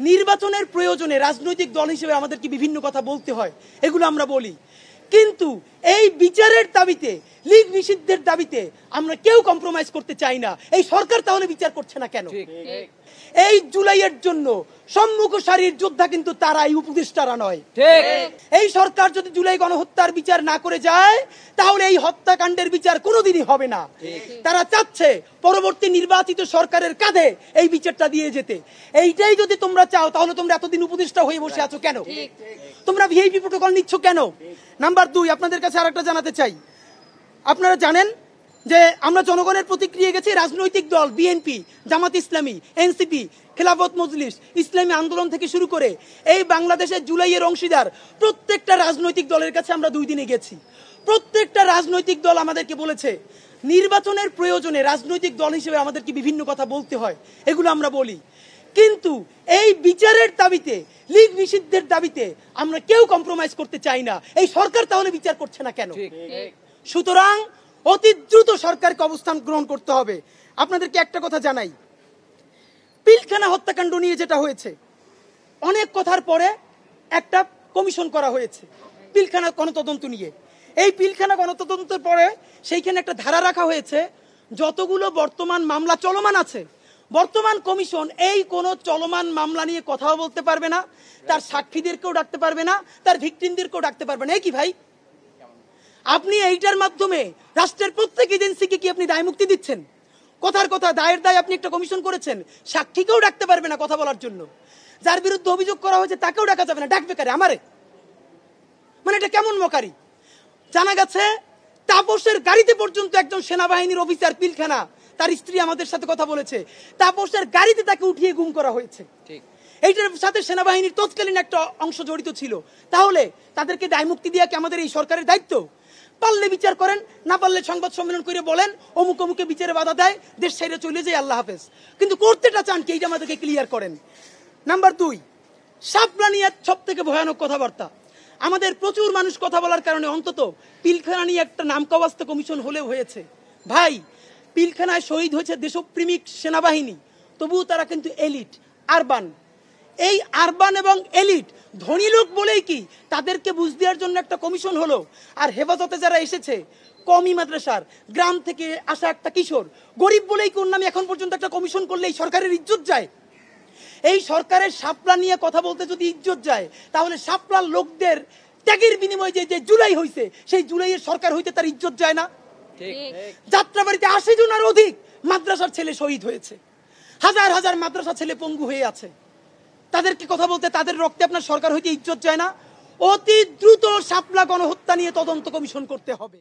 নির্বাচনের প্রয়োজনে রাজনৈতিক দল হিসেবে আমাদেরকে বিভিন্ন কথা বলতে হয়, এগুলো আমরা বলি। কিন্তু এই বিচারের দাবিতে, লীগ নিষিদ্ধের দাবিতে আমরা কেউ কম্প্রোমাইজ করতে চাই না। এই সরকার তাহলে বিচার করছে না কেন? এই জুলাইয়ের জন্য সম্মুখ সারির যোদ্ধা কিন্তু তারাই, উপদেষ্টারা নয়। এই সরকার যদি জুলাই গণহত্যার বিচার না করে যায় তাহলে এই হত্যাকাণ্ডের বিচার কোনোদিনই হবে না। তারা চাচ্ছে পরবর্তী নির্বাচিত সরকারের কাঁধে এই বিচারটা দিয়ে যেতে। এইটাই যদি তোমরা চাও তাহলে তোমরা এতদিন উপদেষ্টা হয়ে বসে আছো কেন? তোমরা ভিআইপি প্রোটোকল নিচ্ছ কেন? নাম্বার 2, আপনাদের কাছে আরেকটা জানাতে চাই। আপনারা জানেন যে আমরা জনগণের প্রতিক্রিয়া গেছি, রাজনৈতিক দল বিএনপি, জামাত ইসলামী, এনসিপি, খেলাফত মজলিস, ইসলামী আন্দোলন থেকে শুরু করে এই বাংলাদেশের জুলাইয়ের অংশীদার প্রত্যেকটা রাজনৈতিক দলের কাছে আমরা 2 দিনে গেছি। প্রত্যেকটা রাজনৈতিক দল আমাদেরকে বলেছে নির্বাচনের প্রয়োজনে রাজনৈতিক দল হিসেবে আমাদেরকে বিভিন্ন কথা বলতে হয়, এগুলো আমরা বলি। কিন্তু এই বিচারের দাবিতে, লীগ নিষিদ্ধের দাবিতে আমরা কেউ কম্প্রোমাইজ করতে চাই না। এই সরকার তাহলে বিচার করছে না কেন? সুতরাং অতি দ্রুত সরকারকে অবস্থান গ্রহণ করতে হবে। আপনাদেরকে একটা কথা জানাই, পিলখানা হত্যাকাণ্ড নিয়ে যেটা হয়েছে, অনেক কথার পরে একটা কমিশন করা হয়েছে পিলখানা গণতদন্ত নিয়ে। এই পিলখানা গণতদন্তের পরে সেইখানে একটা ধারা রাখা হয়েছে, যতগুলো বর্তমান মামলা চলমান আছে, বর্তমান কমিশন এই কোন চলমান মামলা নিয়ে কথাও বলতে পারবে না, তার সাক্ষীদেরকেও ডাকতে পারবে না, তার ভিকটিমদেরকেও ডাকতে পারবে না। কি ভাই, আপনি এইটার মাধ্যমে রাষ্ট্রের প্রত্যেক এজেন্সিকে কি আপনি দায় মুক্তি দিচ্ছেন? কথার কথা, দায়ের দায় আপনি একটা কমিশন করেছেন, সাক্ষীকেও ডাকতে পারবে না কথা বলার জন্য। যার বিরুদ্ধে অভিযোগ করা হয়েছে তাকেও ডাকা যাবে না, ডাকবে কারে? আমারে? মানে এটা কেমন মকারি? জানা গেছে তাপসের গাড়িতে পর্যন্ত একজন সেনাবাহিনীর অফিসার পিলখানা, তার স্ত্রী আমাদের সাথে কথা বলেছে, তাপসের গাড়িতে তাকে উঠিয়ে গুম করা হয়েছে। এইটার সাথে সেনাবাহিনীর তৎকালীন একটা অংশ জড়িত ছিল। তাহলে তাদেরকে দায় মুক্তি দেওয়া কি আমাদের এই সরকারের দায়িত্ব? পারলে বিচার করেন, না পারলে সংবাদ সম্মেলন করে বলেন অমুক অমুকে বিচারে বাধা দেয়, দেশ ছেড়ে চলে যায়, আল্লাহ হাফেজ। কিন্তু করতেটা চান কি, এইটা আমাদেরকে ক্লিয়ার করেন। নাম্বার 2, শাপলা নিয়ে সব থেকে ভয়ানক কথাবার্তা। আমাদের প্রচুর মানুষ কথা বলার কারণে অন্তত পিলখানা নিয়ে একটা নামকাওয়াস্তে কমিশন হলেও হয়েছে। ভাই, পিলখানায় শহীদ হয়েছে দেশপ্রেমিক সেনাবাহিনী, তবুও তারা কিন্তু এলিট, আরবান। এই আরবান এবং এলিট ধনী লোক বলেই কি তাদেরকে বুঝ দেওয়ার জন্য একটা কমিশন হলো? আর হেফাজতে যারা এসেছে কওমি মাদ্রাসার গ্রাম থেকে আসা একটা কিশোর, গরিব বলেই কোন নামে এখন পর্যন্ত একটা কমিশন করলে এই সরকারের ইজ্জত যায়? এই সরকারের শাপলা নিয়ে কথা বলতে যদি ইজ্জত যায়, তাহলে শাপলার লোকদের ত্যাগের বিনিময়ে যে জুলাই হয়েছে, সেই জুলাইয়ের সরকার হইতে তার ইজ্জত যায় না? যাত্রাবাড়িতে 80 জনের অধিক মাদ্রাসার ছেলে শহীদ হয়েছে, হাজার হাজার মাদ্রাসা ছেলে পঙ্গু হয়ে আছে। তাদেরকে কথা বলতে, তাদের রক্তে আপনার সরকার হইতে ইজ্জত যায় না? অতি দ্রুত শাপলা গণহত্যা নিয়ে তদন্ত কমিশন করতে হবে।